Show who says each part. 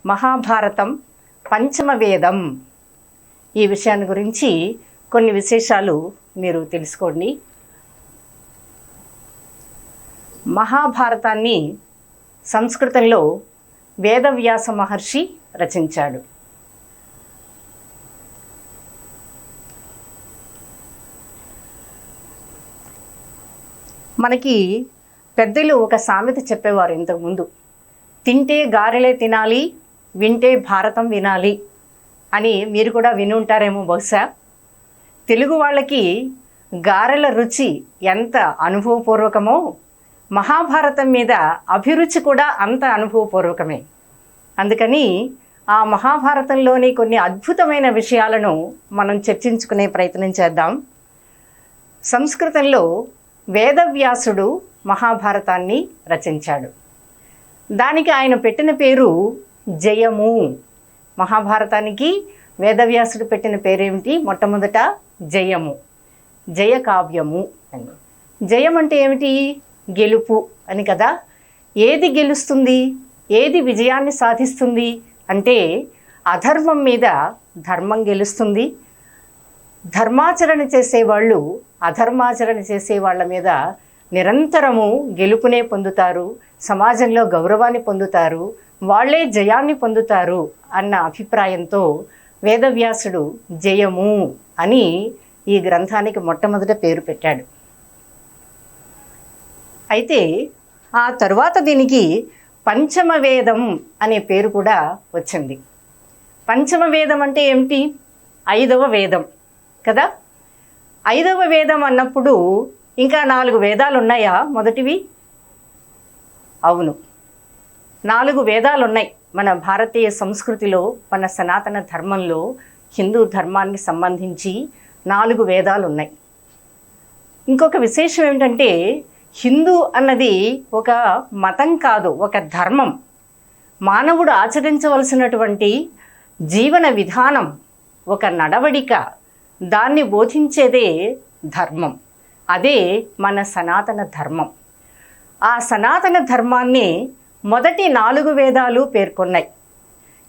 Speaker 1: మహాభారతం పంచమ వేదం. ఈ విషయాన్ని గురించి కొన్ని విశేషాలు మీరు తెలుసుకోండి. మహాభారతాన్ని సంస్కృతంలో వేదవ్యాస మహర్షి రచించాడు. మనకి పెద్దలు ఒక సామెత చెప్పేవారు ఇంతకుముందు, తింటే గారెలే తినాలి, వింటే భారతం వినాలి అని. మీరు కూడా విని ఉంటారేమో బహుశా. తెలుగు వాళ్ళకి గారెల రుచి ఎంత అనుభవపూర్వకమో, మహాభారతం మీద అభిరుచి కూడా అంత అనుభవపూర్వకమే. అందుకని ఆ మహాభారతంలోని కొన్ని అద్భుతమైన విషయాలను మనం చర్చించుకునే ప్రయత్నం చేద్దాం. సంస్కృతంలో వేదవ్యాసుడు మహాభారతాన్ని రచించాడు. దానికి ఆయన పెట్టిన పేరు జయము. మహాభారతానికి వేదవ్యాసుడు పెట్టిన పేరేమిటి? మొట్టమొదట జయము, జయ కావ్యము అని. జయం అంటే ఏమిటి? గెలుపు అని కదా. ఏది గెలుస్తుంది, ఏది విజయాన్ని సాధిస్తుంది అంటే అధర్మం మీద ధర్మం గెలుస్తుంది. ధర్మాచరణ చేసేవాళ్ళు అధర్మాచరణ చేసే వాళ్ళ మీద నిరంతరము గెలుపునే పొందుతారు, సమాజంలో గౌరవాన్ని పొందుతారు, వాళ్ళే జయాన్ని పొందుతారు అన్న అభిప్రాయంతో వేదవ్యాసుడు జయము అని ఈ గ్రంథానికి మొట్టమొదట పేరు పెట్టాడు. అయితే ఆ తరువాత దీనికి పంచమ వేదం అనే పేరు కూడా వచ్చింది. పంచమ వేదం అంటే ఏమిటి? 5వ వేదం కదా. 5వ వేదం అన్నప్పుడు ఇంకా 4 వేదాలు ఉన్నాయా? మొదటివి అవును, 4 వేదాలు ఉన్నాయి. మన భారతీయ సంస్కృతిలో, మన సనాతన ధర్మంలో, హిందూ ధర్మానికి సంబంధించి 4 వేదాలు ఉన్నాయి. ఇంకొక విశేషం ఏమిటంటే, హిందూ అన్నది ఒక మతం కాదు, ఒక ధర్మం. మానవుడు ఆచరించవలసినటువంటి జీవన విధానం, ఒక నడవడిక, దాన్ని బోధించేదే ధర్మం. అదే మన సనాతన ధర్మం. ఆ సనాతన ధర్మాన్ని మొదటి 4 వేదాలు పేర్కొన్నాయి.